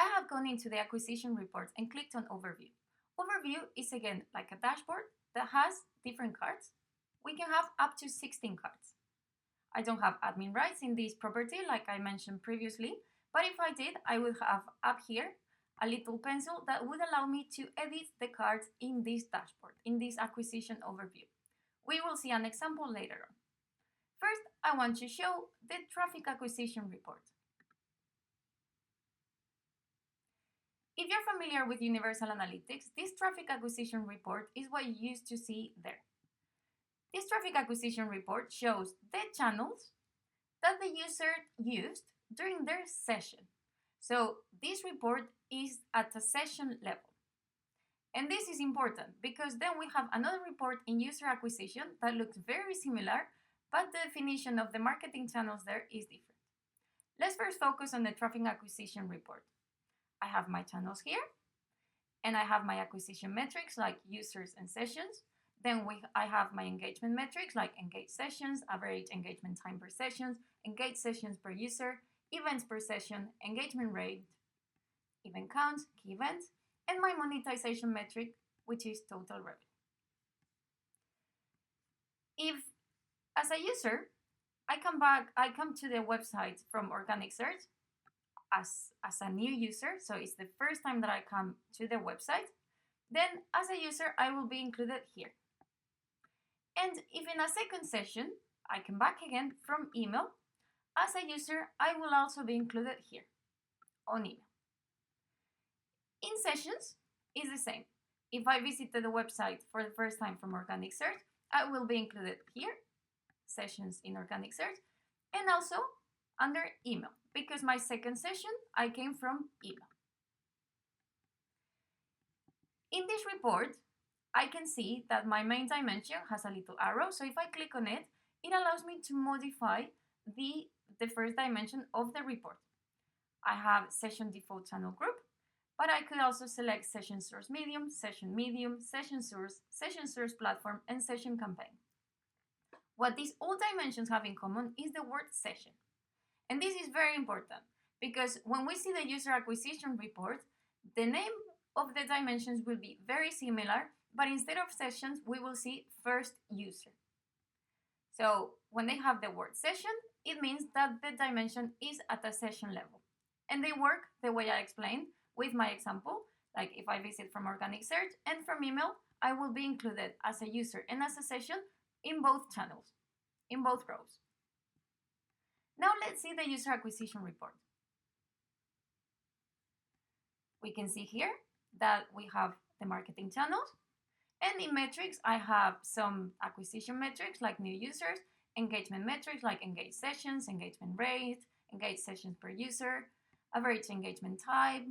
I have gone into the acquisition reports and clicked on Overview. Overview is again like a dashboard that has different cards. We can have up to 16 cards. I don't have admin rights in this property like I mentioned previously, but if I did, I would have up here a little pencil that would allow me to edit the cards in this dashboard, in this acquisition overview. We will see an example later on. First, I want to show the traffic acquisition report. If you're familiar with Universal Analytics, this traffic acquisition report is what you used to see there. This traffic acquisition report shows the channels that the user used during their session. So this report is at a session level. And this is important because then we have another report in user acquisition that looks very similar, but the definition of the marketing channels there is different. Let's first focus on the traffic acquisition report. I have my channels here, and I have my acquisition metrics like users and sessions. Then I have my engagement metrics like engaged sessions, average engagement time per session, engaged sessions per user, events per session, engagement rate, event count, key events, and my monetization metric, which is total revenue. If, as a user, I come to the website from organic search as a new user, so it's the first time that I come to the website, then as a user, I will be included here. And if in a second session, I come back again from email, as a user, I will also be included here on email. In sessions, it's the same. If I visited the website for the first time from organic search, I will be included here, sessions in organic search, and also under email, because my second session, I came from email. In this report, I can see that my main dimension has a little arrow, so if I click on it, it allows me to modify the first dimension of the report. I have session default channel group, but I could also select session source medium, session source platform, and session campaign. What these all dimensions have in common is the word session. And this is very important because when we see the user acquisition report, the name of the dimensions will be very similar, but instead of sessions, we will see first user. So when they have the word session, it means that the dimension is at a session level. And they work the way I explained with my example, like if I visit from organic search and from email, I will be included as a user and as a session in both channels, in both rows. Now let's see the user acquisition report. We can see here that we have the marketing channels, and in metrics, I have some acquisition metrics like new users, engagement metrics like engaged sessions, engagement rate, engaged sessions per user, average engagement type,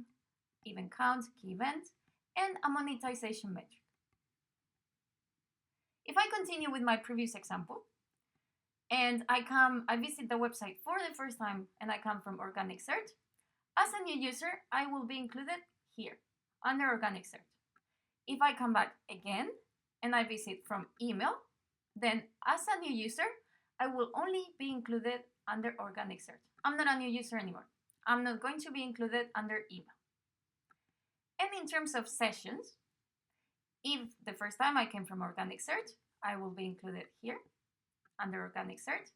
event count, key event, and a monetization metric. If I continue with my previous example, and I visit the website for the first time and I come from organic search, as a new user, I will be included here under organic search. If I come back again and I visit from email, then as a new user, I will only be included under organic search. I'm not a new user anymore. I'm not going to be included under email. And in terms of sessions, if the first time I came from organic search, I will be included here under organic search.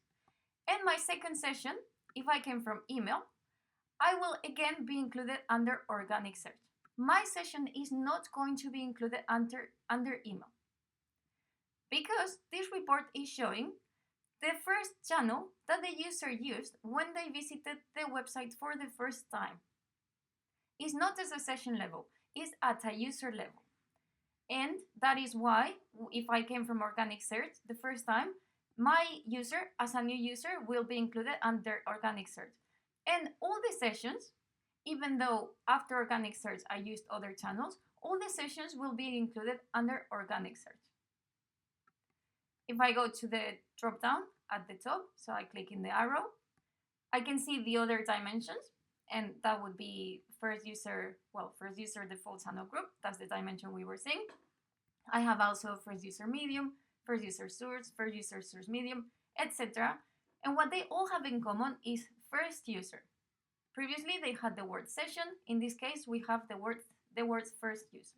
And my second session, if I came from email, I will again be included under organic search. My session is not going to be included under email because this report is showing the first channel that the user used when they visited the website for the first time. It's not at a session level, it's at a user level. And that is why, if I came from organic search the first time, my user, as a new user, will be included under organic search. And all the sessions, even though after organic search I used other channels, all the sessions will be included under organic search. If I go to the drop down at the top, so I click in the arrow, I can see the other dimensions, and that would be first user default channel group. That's the dimension we were seeing. I have also first user medium, first user source medium, etc. And what they all have in common is first user. Previously, they had the word session. In this case, we have the words first user.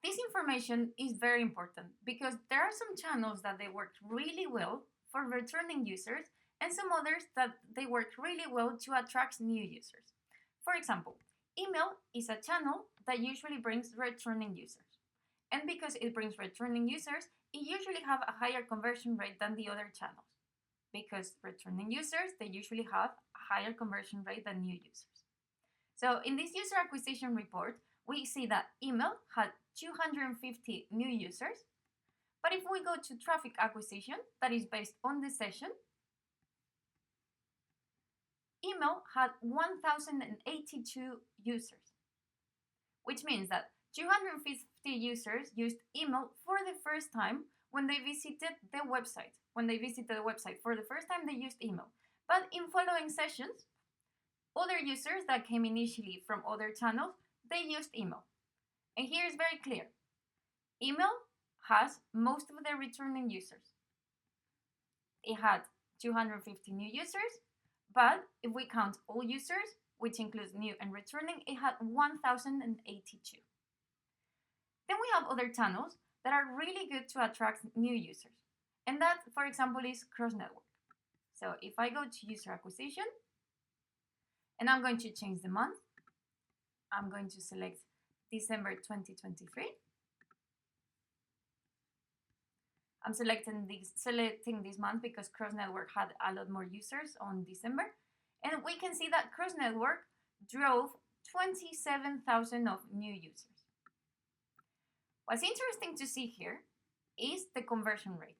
This information is very important because there are some channels that they work really well for returning users and some others that they work really well to attract new users. For example, email is a channel that usually brings returning users. And because it brings returning users, it usually have a higher conversion rate than the other channels. Because returning users, they usually have a higher conversion rate than new users. So in this user acquisition report, we see that email had 250 new users. But if we go to traffic acquisition, that is based on the session, email had 1,082 users, which means that 250 users used email for the first time when they visited the website. When they visited the website for the first time, they used email. But in following sessions, other users that came initially from other channels, they used email. And here is very clear. Email has most of the returning users. It had 250 new users, but if we count all users, which includes new and returning, it had 1,082. Then we have other channels that are really good to attract new users. And that, for example, is cross-network. So if I go to user acquisition, and I'm going to change the month, I'm going to select December 2023. I'm selecting this month because cross-network had a lot more users on December. And we can see that cross-network drove 27,000 of new users. What's interesting to see here is the conversion rate.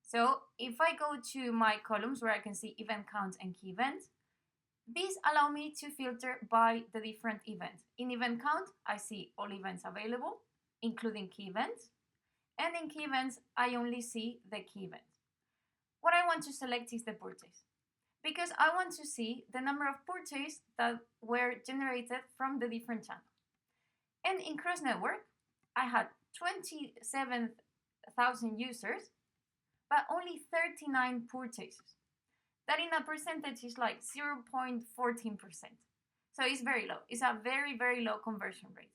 So if I go to my columns where I can see event counts and key events, these allow me to filter by the different events. In event count, I see all events available, including key events. And in key events, I only see the key events. What I want to select is the purchase, because I want to see the number of purchases that were generated from the different channels. And in cross-network, I had 27,000 users, but only 39 purchases. That in a percentage is like 0.14%. So it's very low. It's a very, very low conversion rate.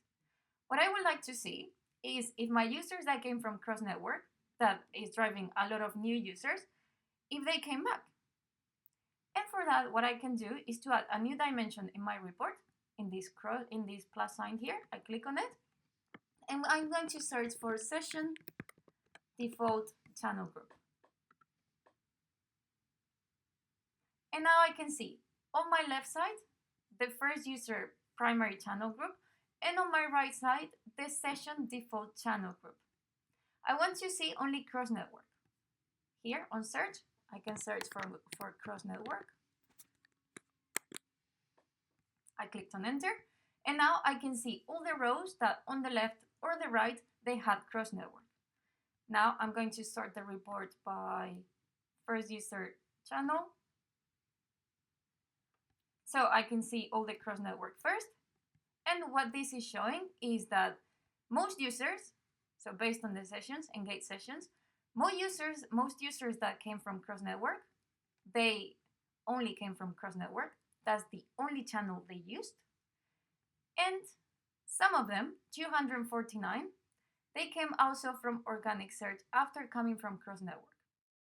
What I would like to see is if my users that came from cross-network, that is driving a lot of new users, if they came back. And for that, what I can do is to add a new dimension in my report, in this plus sign here. I click on it, and I'm going to search for session default channel group. And now I can see on my left side, the first user primary channel group, and on my right side, the session default channel group. I want to see only cross-network. Here on search, I can search for cross-network. I clicked on enter, and now I can see all the rows that on the left or the right, they had cross-network. Now I'm going to sort the report by first user channel. So I can see all the cross-network first. And what this is showing is that most users, so based on the sessions, engaged sessions, most users that came from cross-network, they only came from cross-network. That's the only channel they used. And some of them, 249, they came also from organic search after coming from cross-network.